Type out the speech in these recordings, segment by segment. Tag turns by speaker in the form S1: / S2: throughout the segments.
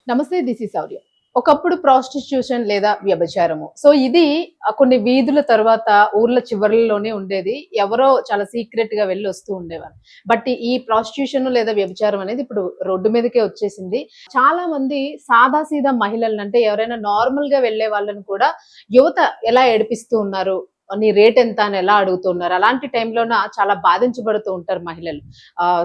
S1: నమస్తే. This is శౌర్య. ఒకప్పుడు prostitution లేదా వ్యభిచారము. సో ఇది కొన్ని వీధుల తర్వాత ఊర్ల చివర్లలోనే ఉండేది. ఎవరో చాలా సీక్రెట్‌గా వెళ్లి వస్తూ ఉండేవారు. బట్ ఈ ప్రాస్టిట్యూషన్ లేదా వ్యభిచారం అనేది ఇప్పుడు రోడ్డు మీదకే వచ్చేసింది. చాలా మంది సాదా సీదా మహిళలను అంటే ఎవరైనా నార్మల్‌గా వెళ్ళే వాళ్ళని కూడా యువత ఎలా ఏడిపిస్తూ ఉన్నారు. నీ రేట్ ఎంత అని ఎలా అడుగుతున్నారు. అలాంటి టైంలోన చాలా బాధించబడుతూ ఉంటారు మహిళలు.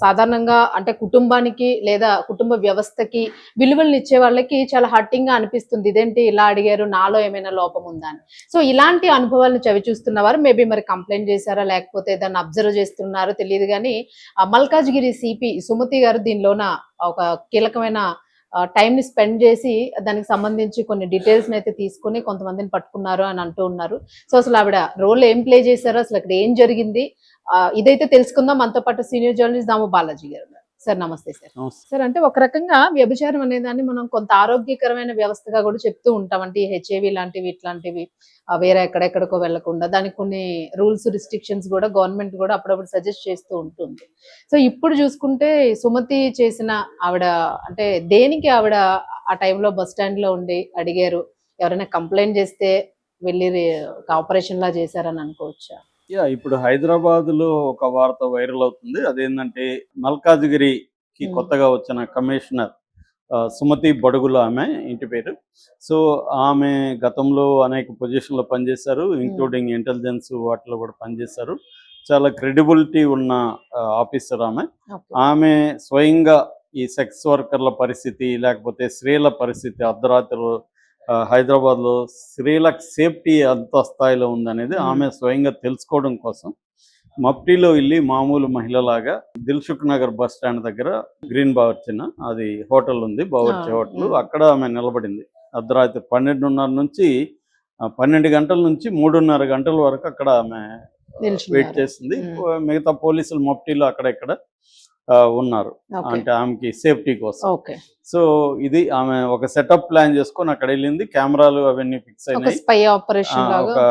S1: సాధారణంగా అంటే కుటుంబానికి లేదా కుటుంబ వ్యవస్థకి విలువలనిచ్చే వాళ్ళకి చాలా హర్టింగ్‌గా అనిపిస్తుంది. ఇదేంటి ఇలా అడిగారు, నాలో ఏమైనా లోపం ఉందా అని. సో, ఇలాంటి అనుభవాలను చవిచూస్తున్నవారు మేబీ మరి కంప్లెయింట్ చేశారా? లేకపోతే దాన్ని అబ్జర్వ్ చేస్తున్నారో తెలీదు గానీ, మల్కాజ్‌గిరి సీపీ సుమతి గారు దీనిలోన ఒక కీలకమైన టైమ్‌ని స్పెండ్ చేసి దానికి సంబంధించి కొన్ని డీటెయిల్స్‌నైతే తీసుకొని కొంతమందిని పట్టుకున్నారు అని అంటూ ఉన్నారు. సో, అసలు ఆవిడ రోల్ ఏం ప్లే చేశారు? అసలక్కడ ఏం జరిగింది? ఇదైతే తెలుసుకుందాం. మనతో పాటు సీనియర్ జర్నలిస్ట్ దాము బాలాజీ గారు ఉన్నారు. సార్ నమస్తే సార్.
S2: నమస్తే.
S1: సార్ అంటే ఒక రకంగా వ్యభిచారం అనేదాన్ని మనం కొంత ఆరోగ్యకరమైన వ్యవస్థగా కూడా చెప్తూ ఉంటాం. అంటే ఈ హెచ్ఐవి లాంటివి ఇట్లాంటివి వేరే ఎక్కడెక్కడికో వెళ్ళకుండా దానికి కొన్ని రూల్స్, రిస్ట్రిక్షన్స్ కూడా గవర్నమెంట్ కూడా అప్పుడప్పుడు సజెస్ట్ చేస్తూ ఉంటుంది. సో ఇప్పుడు చూసుకుంటే సుమతి చేసిన ఆవిడ అంటే దేనికి ఆవిడ ఆ టైంలో బస్ స్టాండ్‌లో ఉండి అడిగారు. ఎవరైనా కంప్లెయింట్ చేస్తే వెళ్లి ఒక ఆపరేషన్‌లా చేశారని అనుకోవచ్చా?
S2: ఇప్పుడు హైదరాబాద్‌లో ఒక వార్త వైరల్ అవుతుంది. అదేంటంటే మల్కాజ్‌గిరికి
S1: హ్మ్.
S2: కొత్తగా వచ్చిన కమిషనర్ సుమతి బడుగుల ఆమె ఇంటి పేరు. సో, ఆమె గతంలో అనేక పొజిషన్‌లో పనిచేశారు.
S1: హ్మ్.
S2: ఇంక్లూడింగ్ ఇంటెలిజెన్స్ వాటిలో కూడా పనిచేశారు. చాలా క్రెడిబిలిటీ ఉన్న ఆఫీసర్ ఆమె.
S1: ఓకే.
S2: ఆమె స్వయంగా ఈ సెక్స్ వర్కర్ల పరిస్థితి, లేకపోతే స్త్రీల పరిస్థితి అర్ధరాత్రులు హైదరాబాద్‌లో స్త్రీలకు సేఫ్టీ ఎంత స్థాయిలో ఉందనేది ఆమె స్వయంగా తెలుసుకోవడం కోసం మఫ్టీలో వెళ్ళి మామూలు మహిళలాగా దిల్సుఖ్ నగర్ బస్ స్టాండ్ దగ్గర గ్రీన్ బావర్చిన అది హోటల్ ఉంది, బావర్చి హోటల్. అక్కడ ఆమె నిలబడింది. అర్ధరాత్రి 12:30 నుంచి 12 గంటల నుంచి 3:30 గంటల వరకు అక్కడ ఆమె వెయిట్ చేసింది. మిగతా పోలీసులు మఫ్టీలో అక్కడ ఇక్కడ ఉన్నారు. అంటే ఆమెకి సేఫ్టీ కోసం.
S1: ఓకే.
S2: సో ఇది ఆమె ఒక సెటప్ ప్లాన్ చేసుకొని అక్కడ వెళ్ళింది. కెమెరాలు అవన్నీ ఫిక్స్ అయినాయి.
S1: స్పై ఆపరేషన్ లాగా
S2: ఒక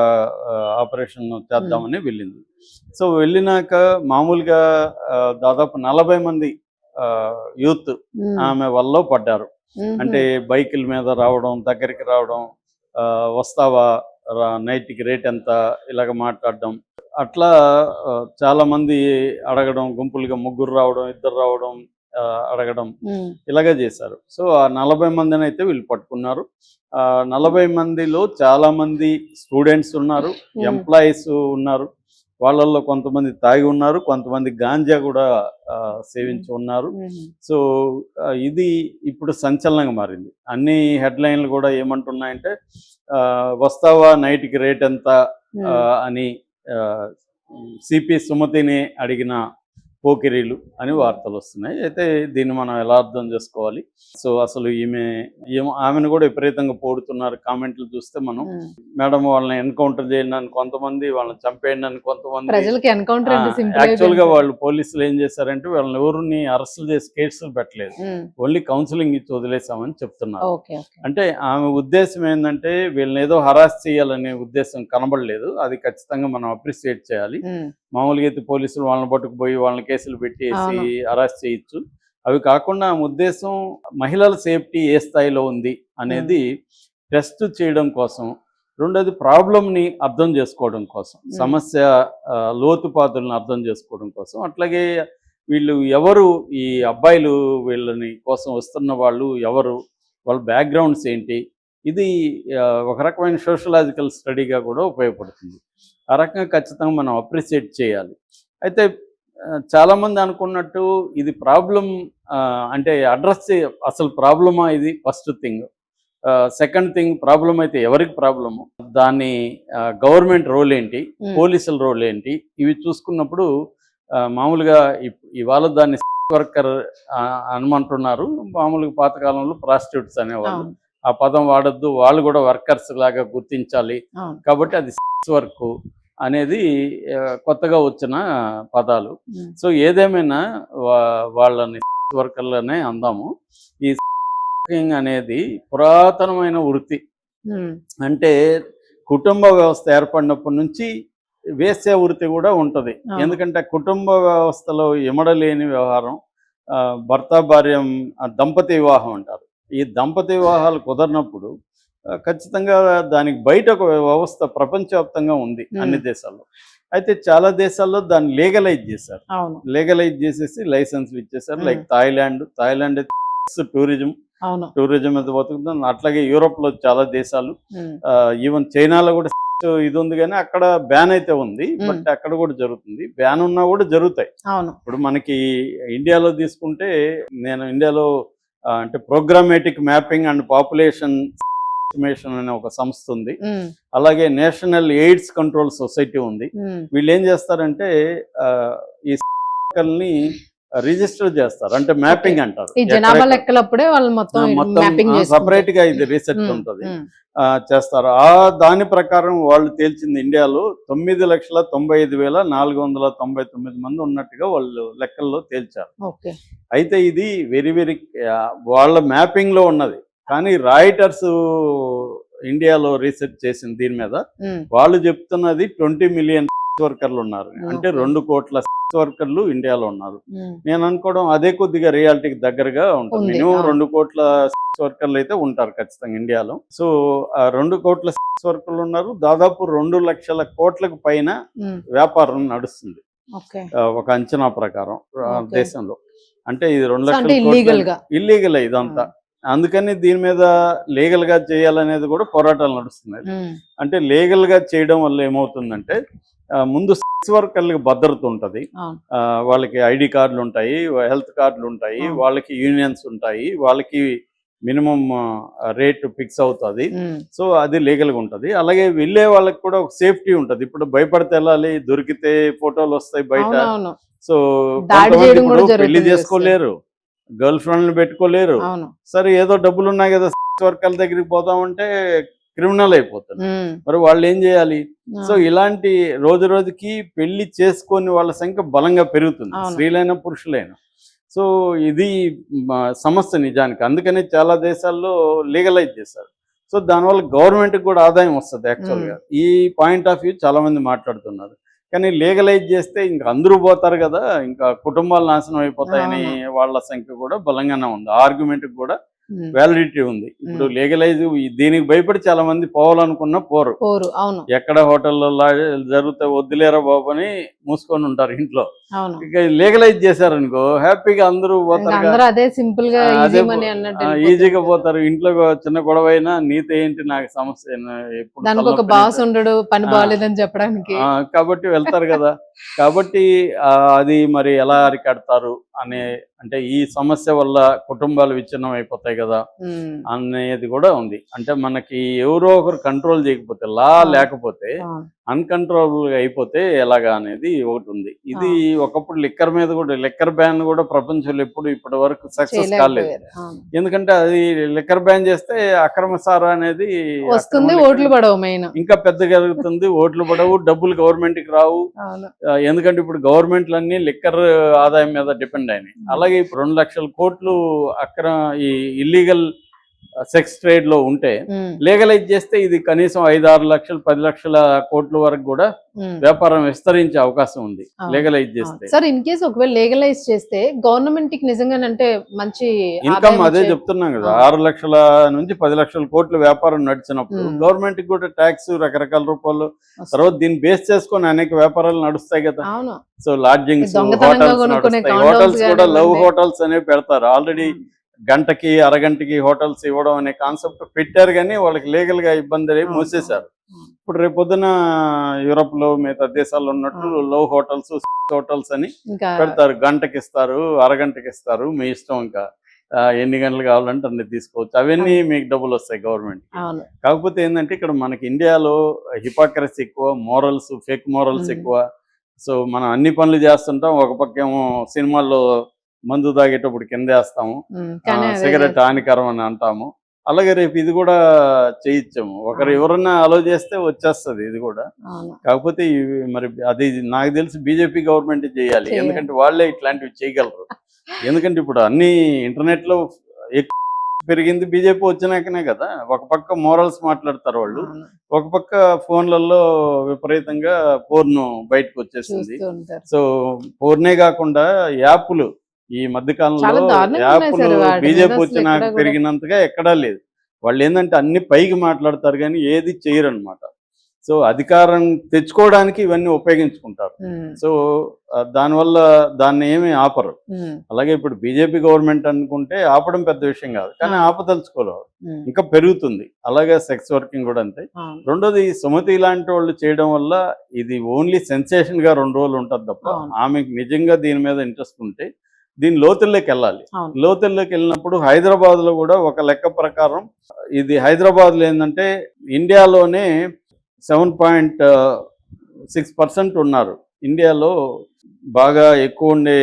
S2: ఆపరేషన్ చేద్దామని వెళ్ళింది. సో వెళ్ళినాక మామూలుగా దాదాపు 40 మంది యూత్ ఆమె వల్ల పడ్డారు. అంటే బైకుల మీద రావడం, దగ్గరికి రావడం, వస్తావా, నైట్కి రేట్ ఎంత, ఇలాగ మాట్లాడడం. అట్లా చాలా మంది అడగడం, గుంపులుగా ముగ్గురు రావడం, ఇద్దరు రావడం, అడగడం ఇలాగే చేశారు. సో ఆ 40 మందిని అయితే వీళ్ళు పట్టుకున్నారు. 40 మందిలో చాలా మంది స్టూడెంట్స్ ఉన్నారు, ఎంప్లాయీస్ ఉన్నారు. వాళ్ళల్లో కొంతమంది తాగి ఉన్నారు, కొంతమంది గాంజా కూడా సేవించి ఉన్నారు. సో ఇది ఇప్పుడు సంచలనంగా మారింది. అన్ని హెడ్లైన్లు కూడా ఏమంటున్నాయంటే వస్తావా, నైట్కి రేట్ ఎంత అని సిపి సుమతిని అడిగిన పోకిరీలు అని వార్తలు వస్తున్నాయి. అయితే దీన్ని మనం ఎలా అర్థం చేసుకోవాలి? సో అసలు ఆమెను కూడా విపరీతంగా పోడుతున్నారు. కామెంట్లు చూస్తే మనం మేడం వాళ్ళని ఎన్కౌంటర్ చేయండి అని కొంతమంది, వాళ్ళని చంపేయండి అని కొంతమంది. యాక్చువల్గా వాళ్ళు పోలీసులు ఏం చేశారంటే వాళ్ళని ఎవరిని అరెస్టులు చేసి కేసులు పెట్టలేదు, ఓన్లీ కౌన్సిలింగ్ ఇచ్చి వదిలేసామని చెప్తున్నారు. అంటే ఆమె ఉద్దేశం ఏంటంటే వీళ్ళని ఏదో హరాస్ చేయాలనే ఉద్దేశం కనబడలేదు. అది ఖచ్చితంగా మనం అప్రిషియేట్ చేయాలి. మామూలుగా అయితే పోలీసులు వాళ్ళని పట్టుకుపోయి వాళ్ళని కేసులు పెట్టేసి అరెస్ట్ చేయొచ్చు. అవి కాకుండా ఉద్దేశం మహిళల సేఫ్టీ ఏ స్థాయిలో ఉంది అనేది టెస్ట్ చేయడం కోసం, రెండోది ప్రాబ్లంని అర్థం చేసుకోవడం కోసం, సమస్య లోతుపాతులను అర్థం చేసుకోవడం కోసం. అట్లాగే వీళ్ళు ఎవరు, ఈ అబ్బాయిలు వీళ్ళని కోసం వస్తున్న వాళ్ళు ఎవరు, వాళ్ళ బ్యాక్గ్రౌండ్స్ ఏంటి, ఇది ఒక రకమైన సోషలాజికల్ స్టడీగా కూడా ఉపయోగపడుతుంది. ఆ రకంగా ఖచ్చితంగా మనం అప్రిషియేట్ చేయాలి. అయితే చాలామంది అనుకున్నట్టు ఇది ప్రాబ్లం అంటే అడ్రస్ అసలు ప్రాబ్లమా ఇది first thing. Second thing, problem అయితే ఎవరికి ప్రాబ్లము, దాన్ని గవర్నమెంట్ రోల్ ఏంటి, పోలీసుల రోల్ ఏంటి, ఇవి చూసుకున్నప్పుడు మామూలుగా ఇవాళ దాన్ని వర్కర్ అనమంటున్నారు. మామూలుగా పాతకాలంలో ప్రాస్టిట్యూట్స్ అనేవాళ్ళు. ఆ పదం వాడద్దు, వాళ్ళు కూడా వర్కర్స్ లాగా గుర్తించాలి. కాబట్టి అది వర్క్ అనేది కొత్తగా వచ్చిన పదాలు. సో ఏదేమైనా వాళ్ళని వర్కర్లనే అందాము. ఈ అనేది పురాతనమైన వృత్తి. అంటే కుటుంబ వ్యవస్థ ఏర్పడినప్పటి నుంచి వేశ్య వృత్తి కూడా ఉంటుంది. ఎందుకంటే కుటుంబ వ్యవస్థలో ఇమడలేని వ్యవహారం భర్త భార్య దంపతి వివాహం అంటారు. ఈ దంపతి వివాహాలు కుదరినప్పుడు ఖచ్చితంగా దానికి బయట ఒక వ్యవస్థ ప్రపంచవ్యాప్తంగా ఉంది అన్ని దేశాల్లో. అయితే చాలా దేశాల్లో దాన్ని లీగలైజ్ చేశారు.
S1: అవును.
S2: లీగలైజ్ చేసేసి లైసెన్స్లు ఇచ్చేసారు. లైక్ థాయిలాండ్ అయితే టూరిజం
S1: అవును.
S2: టూరిజం మీద బతుకుతుంది. అట్లాగే యూరోప్ లో చాలా దేశాలు, ఈవెన్ చైనాలో కూడా ఇది ఉంది, కానీ అక్కడ బ్యాన్ అయితే ఉంది, బట్ అక్కడ కూడా జరుగుతుంది. బ్యాన్ ఉన్నా కూడా జరుగుతాయి.
S1: అవును.
S2: ఇప్పుడు మనకి ఇండియాలో తీసుకుంటే, నేను ఇండియాలో అంటే ప్రోగ్రామేటిక్ మ్యాపింగ్ అండ్ పాపులేషన్ ఎస్టిమేషన్ అనే ఒక సంస్థ ఉంది. అలాగే నేషనల్ ఎయిడ్స్ కంట్రోల్ సొసైటీ ఉంది. వీళ్ళు ఏం చేస్తారంటే ఈ ని రిజిస్టర్ చేస్తారు, అంటే మ్యాపింగ్ అంటారు.
S1: ఈ జనాభా లెక్కలప్పుడే వాళ్ళు మొత్తం
S2: సపరేట్ గా ఇది రీసెర్చ్ ఉంటుంది, చేస్తారు. దాని ప్రకారం వాళ్ళు తేల్చింది ఇండియాలో 9,95,499 మంది ఉన్నట్టుగా వాళ్ళు లెక్కల్లో తేల్చారు. అయితే ఇది వెరీ వెరీ వాళ్ళ మ్యాపింగ్ లో ఉన్నది. కానీ రాయిటర్స్ ఇండియాలో రీసెర్చ్ చేసింది దీని మీద. వాళ్ళు చెప్తున్నది 20 మిలియన్ వర్కర్లు ఉన్నారు, అంటే 2 కోట్ల వర్కర్లు ఇండియాలో ఉన్నారు. నేను అనుకోవడం అదే కొద్దిగా రియాలిటీకి దగ్గరగా ఉంటుంది. మినిమం 2 కోట్ల వర్కర్లు అయితే ఉంటారు ఖచ్చితంగా ఇండియాలో. సో ఆ 2 కోట్ల వర్కర్లు ఉన్నారు. దాదాపు 2 లక్షల కోట్లకు పైన వ్యాపారం నడుస్తుంది ఒక అంచనా ప్రకారం దేశంలో. అంటే ఇది 2 లక్షల ఇల్లీగల్ ఇదంతా. అందుకని దీని మీద లీగల్ గా చేయాలనేది కూడా పోరాటాలు నడుస్తున్నాయి. అంటే లీగల్ గా చేయడం వల్ల ఏమవుతుందంటే, ముందు సెక్స్ వర్కర్లకు భద్రత ఉంటుంది, వాళ్ళకి ఐడి కార్డులు ఉంటాయి, హెల్త్ కార్డులు ఉంటాయి, వాళ్ళకి యూనియన్స్ ఉంటాయి, వాళ్ళకి మినిమం రేట్ ఫిక్స్ అవుతుంది. సో అది లీగల్ గా ఉంటుంది. అలాగే వెళ్ళే వాళ్ళకి కూడా ఒక సేఫ్టీ ఉంటుంది. ఇప్పుడు భయపడితే వెళ్ళాలి, దొరికితే ఫోటోలు వస్తాయి బయట. సో పెళ్లి చేసుకోలేరు, గర్ల్ ఫ్రెండ్ పెట్టుకోలేరు. సరే ఏదో డబ్బులు ఉన్నాయి కదా వర్కర్ల దగ్గరికి పోతామంటే క్రిమినల్ అయిపోతుంది. మరి వాళ్ళు ఏం చేయాలి? సో ఇలాంటి రోజు రోజుకి పెళ్లి చేసుకొని వాళ్ళ సంఖ్య బలంగా పెరుగుతుంది, స్త్రీలైనా పురుషులైనా. సో ఇది సమస్య నిజానికి. అందుకని చాలా దేశాల్లో లీగలైజ్ చేశారు. సో దానివల్ల గవర్నమెంట్కి కూడా ఆదాయం వస్తుంది యాక్చువల్గా. ఈ పాయింట్ ఆఫ్ వ్యూ చాలా మంది మాట్లాడుతున్నారు. కానీ లీగలైజ్ చేస్తే ఇంకా అందరూ పోతారు కదా, ఇంకా కుటుంబాలు నాశనం అయిపోతాయని వాళ్ళ సంఖ్య కూడా బలంగానే ఉంది. ఆర్గ్యుమెంట్ కూడా వ్యాలిడిటీ ఉంది. ఇప్పుడు లీగలైజ్ దీనికి భయపడి చాలా మంది పోవాలనుకున్నా పోరు. ఎక్కడ హోటల్లో జరిగితే వద్దులేరా బాబు అని మూసుకొని ఉంటారు ఇంట్లో. ఇక లీగలైజ్ చేశారనుకో హ్యాపీగా అందరూ పోతారు, ఈజీగా పోతారు. ఇంట్లో చిన్న గొడవ అయినా నీతో ఏంటి నాకు సమస్య, కాబట్టి వెళ్తారు కదా. కాబట్టి అది మరి ఎలా అరికడతారు అనే, అంటే ఈ సమస్య వల్ల కుటుంబాలు విచ్ఛిన్నం అయిపోతాయి కదా అనేది కూడా ఉంది. అంటే మనకి ఎవరో ఒకరు కంట్రోల్ చేయకపోతే, లా లేకపోతే అన్కంట్రోలబుల్ గా అయిపోతే ఎలాగా అనేది ఒకటి ఉంది. ఇది ఒకప్పుడు లిక్కర్ మీద కూడా, లిక్కర్ బ్యాన్ కూడా ప్రపంచంలో ఇప్పటి వరకు సక్సెస్ కాలేదు. ఎందుకంటే అది లిక్కర్ బ్యాన్ చేస్తే అక్రమ సారా అనేది
S1: వస్తుంది, ఓట్లు పడవు,
S2: ఇంకా పెద్ద జరుగుతుంది, ఓట్లు పడవు, డబ్బులు గవర్నమెంట్ కి రావు. ఎందుకంటే ఇప్పుడు గవర్నమెంట్లన్నీ లిక్కర్ ఆదాయం మీద డిపెండ్ అయినాయి. అలాగే ఇప్పుడు 2 లక్షల కోట్లు ఈ ఇల్లీగల్ సెక్స్ ట్రేడ్ లో ఉంటే లీగలైజ్ చేస్తే ఇది కనీసం 5-6 లక్షలు 10 లక్షల కోట్ల వరకు కూడా వ్యాపారం విస్తరించే అవకాశం ఉంది లీగలైజ్ చేస్తే.
S1: సార్ ఇన్ కేసు ఒకవేళ లీగలైజ్ చేస్తే గవర్నమెంట్ కి నిజంగానంటే మంచి
S2: ఇన్కమ్, అదే చెప్తున్నాం కదా, 6 లక్షల నుంచి 10 లక్షల కోట్ల వ్యాపారం నడిచినప్పుడు గవర్నమెంట్ కి కూడా ట్యాక్స్ రకరకాల రూపాల్లో, తర్వాత దీన్ని బేస్ చేసుకొని అనేక వ్యాపారాలు నడుస్తాయి కదా. సో లాడ్జింగ్స్, హోటల్స్ నడుస్తాయి. హోటల్స్ కూడా లవ్ హోటల్స్ అనేవి పెడతారు. ఆల్రెడీ గంటకి అరగంటకి హోటల్స్ ఇవ్వడం అనే కాన్సెప్ట్ పెట్టారు, కానీ వాళ్ళకి లీగల్ గా ఇబ్బంది మూసేశారు. ఇప్పుడు రేపొద్దున యూరోప్ లో మిగతా దేశాల్లో ఉన్నట్టు లవ్ హోటల్స్, హోటల్స్ అని పెడతారు. గంటకి ఇస్తారు, అరగంటకి ఇస్తారు, మీ ఇష్టం. ఇంకా ఎన్ని గంటలు కావాలంటే అన్ని తీసుకోవచ్చు. అవన్నీ మీకు డబ్బులు వస్తాయి గవర్నమెంట్. కాకపోతే ఏంటంటే ఇక్కడ మనకి ఇండియాలో హిపోక్రసీ ఎక్కువ, మోరల్స్, ఫేక్ మోరల్స్ ఎక్కువ. సో మనం అన్ని పనులు చేస్తుంటాం. ఒక పక్కేమో సినిమాల్లో మందు తాగేటప్పుడు కిందేస్తాము, సిగరెట్ హానికరం అని అంటాము. అలాగే రేపు ఇది కూడా చేయించాము. ఒకరు ఎవరన్నా అలో చేస్తే వచ్చేస్తుంది ఇది కూడా. కాకపోతే మరి అది నాకు తెలిసి బీజేపీ గవర్నమెంట్ చేయాలి, ఎందుకంటే వాళ్ళే ఇట్లాంటివి చేయగలరు. ఎందుకంటే ఇప్పుడు అన్ని ఇంటర్నెట్ లో పెరిగింది బీజేపీ వచ్చినాకనే కదా. ఒక పక్క మోరల్స్ మాట్లాడతారు వాళ్ళు, ఒక పక్క ఫోన్లలో విపరీతంగా పోర్ను బయటకు వచ్చేసింది. సో పోర్నే కాకుండా యాప్లు, ఈ మధ్య
S1: చాలా
S2: కాలంలో
S1: దారుణంగా ఉన్నాయి
S2: యాప్లు
S1: సార్ వాటి మీద
S2: బీజేపీ
S1: అసలు
S2: వచ్చినాక
S1: ఎక్కడ కూడా.
S2: పెరిగినంతగా ఎక్కడా లేదు. వాళ్ళు ఏంటంటే అన్ని పైకి మాట్లాడతారు కానీ ఏది చేయరనమాట. సో అధికారం తెచ్చుకోవడానికి ఇవన్నీ ఉపయోగించుకుంటారు.
S1: ఉమ్,
S2: సో దానివల్ల దాన్ని ఏమీ ఆపరు.
S1: ఉమ్,
S2: అలాగే ఇప్పుడు బీజేపీ గవర్నమెంట్ అనుకుంటే ఆపడం పెద్ద విషయం కాదు, కానీ
S1: ఆ.
S2: ఆపదలుచుకోలేరు,
S1: ఉమ్,
S2: ఇంకా పెరుగుతుంది. అలాగే సెక్స్ వర్కింగ్ కూడా అంతే.
S1: అవును,
S2: రెండోది సుమతి లాంటి వాళ్ళు చేయడం వల్ల ఇది ఓన్లీ సెన్సేషన్ గా 2 రోజులు ఉంటుంది తప్ప
S1: అవును.
S2: ఆమెకు నిజంగా దీని మీద ఇంట్రెస్ట్ ఉంటే దీని లోతుల్లోకి వెళ్ళాలి.
S1: అవును.
S2: లోతుల్లోకి వెళ్ళినప్పుడు హైదరాబాద్ లో కూడా ఒక లెక్క ప్రకారం ఇది హైదరాబాద్ లో ఏంటంటే ఇండియాలోనే 7.6% ఉన్నారు. ఇండియాలో బాగా ఎక్కువ ఉండే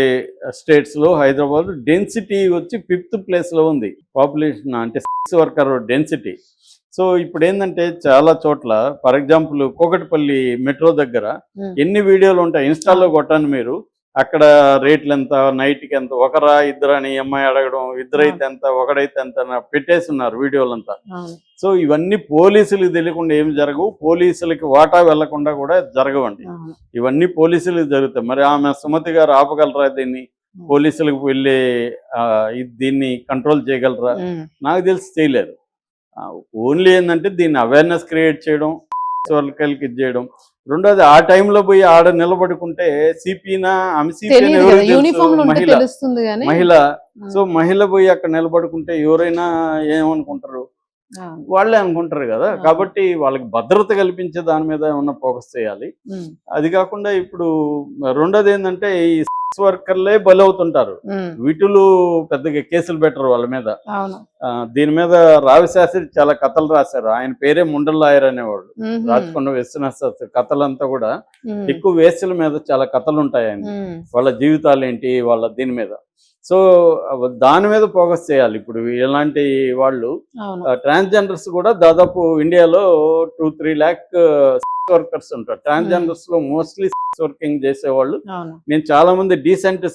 S2: స్టేట్స్లో హైదరాబాద్ డెన్సిటీ వచ్చి 5th ప్లేస్లో ఉంది పాపులేషన్, అంటే సెక్స్ వర్కర్ డెన్సిటీ. సో ఇప్పుడు ఏంటంటే చాలా చోట్ల ఫర్ ఎగ్జాంపుల్ కూకట్పల్లి మెట్రో దగ్గర ఎన్ని వీడియోలు ఉంటాయి, ఇన్స్టాల్లో కొట్టండి మీరు, అక్కడ రేట్లు ఎంత, నైట్కి ఎంత, ఒకరా ఇద్దరు అని అమ్మాయి అడగడం, ఇద్దరైతే ఎంత, ఒకడైతే ఎంత పెట్టేసి ఉన్నారు వీడియోలంతా.
S1: అవును.
S2: సో ఇవన్నీ పోలీసులకు తెలియకుండా ఏమి జరగవు, పోలీసులకి వాటా వెళ్లకుండా కూడా జరగవండి.
S1: అవును.
S2: ఇవన్నీ పోలీసులకు జరుగుతాయి. మరి ఆమె సుమతి గారు ఆపగలరా దీన్ని? పోలీసులకు వెళ్ళి దీన్ని కంట్రోల్ చేయగలరా?
S1: ఉమ్,
S2: నాకు తెలిసి చేయలేరు. ఓన్లీ ఏంటంటే దీన్ని అవేర్నెస్ క్రియేట్ చేయడం, వర్కర్లకి ఇది చేయడం. రెండోది ఆ టైంలో పోయి ఆడ నిలబడుకుంటే సిపినా, ఆమె సిపి
S1: తెలియదు కదా, యూనిఫామ్ లో ఉంటే
S2: మహిళ
S1: తెలుస్తుంది కానీ.
S2: మహిళ సో మహిళ పోయి అక్కడ నిలబడుకుంటే ఎవరైనా ఏమనుకుంటారు,
S1: అవును.
S2: వాళ్ళే అనుకుంటారు కదా. కాబట్టి వాళ్ళకి భద్రత కల్పించే దాని మీద ఏమన్నా ఫోకస్ చేయాలి.
S1: ఉమ్,
S2: అది కాకుండా ఇప్పుడు రెండోది ఏంటంటే ఈ సెక్స్ వర్కర్లే బలవుతుంటారు,
S1: ఉమ్,
S2: వీటులు పెద్దగా కేసులు పెట్టరు వాళ్ళ మీద.
S1: అవును.
S2: దీని మీద రావిశాస్త్రి చాలా కథలు రాశారు. ఆయన పేరే ముండల్ లాయర్ అనేవాడు.
S1: ఉహుం,
S2: రాచకొండ విశ్వనాథ శాస్త్రి కథలంతా కూడా
S1: ఉమ్,
S2: ఎక్కువ వేశ్యల మీద చాలా కథలు ఉంటాయి ఆయన,
S1: ఉమ్,
S2: వాళ్ళ జీవితాలు ఏంటి, వాళ్ళ దీని మీద. సో దాని మీద ఫోకస్ చేయాలి. ఇప్పుడు ఇలాంటి వాళ్ళు
S1: అవును.
S2: ట్రాన్స్జెండర్స్ కూడా దాదాపు ఇండియాలో 2-3 lakh సెక్స్ వర్కర్స్ ఉంటారు. ట్రాన్స్జెండర్స్ లో మోస్ట్లీ సెక్స్ వర్కింగ్ చేసేవాళ్ళు.
S1: అవును.
S2: నేను చాలా మంది డీసెంట్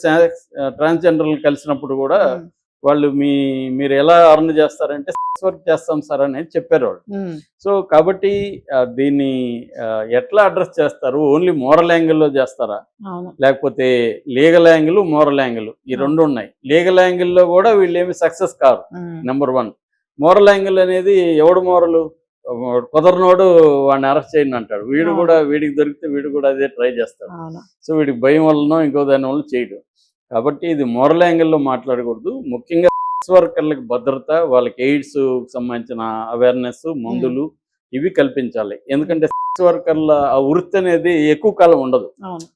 S2: ట్రాన్స్జెండర్లు కలిసినప్పుడు కూడా
S1: ఉమ్,
S2: వాళ్ళు మీరు ఎలా అర్న్ చేస్తారంటే సెక్స్ వర్క్ చేస్తాం సార్ అని చెప్పారు వాళ్ళు.
S1: ఉమ్,
S2: సో కాబట్టి దీన్ని ఎట్లా అడ్రస్ చేస్తారు? ఓన్లీ మోరల్ యాంగిల్లో చేస్తారా,
S1: అవును.
S2: లేకపోతే లీగల్ యాంగిల్, మోరల్ యాంగిల్ ఈ రెండు ఉన్నాయి. లీగల్ యాంగిల్లో కూడా వీళ్ళు ఏమి సక్సెస్ కారు.
S1: ఉమ్,
S2: నెంబర్ 1. మోరల్ యాంగిల్ అనేది ఎవడు మోరలు, కుదరనోడు వాడిని అరెస్ట్ చేయండి అంటాడు. వీడికి దొరికితే వీడు కూడా అదే ట్రై చేస్తాడు.
S1: అవును.
S2: సో వీడికి భయం వల్లనో ఇంకో దాని వల్ల చేయడు. కాబట్టి ఇది మోరల్ యాంగిల్లో మాట్లాడకూడదు. ముఖ్యంగా సెక్స్ వర్కర్లకు భద్రత, వాళ్ళకి ఎయిడ్స్ సంబంధించిన అవేర్నెస్, మందులు ఇవి కల్పించాలి. ఎందుకంటే సెక్స్ వర్కర్ల ఆ వృత్తి అనేది ఎక్కువ కాలం ఉండదు.
S1: అవును.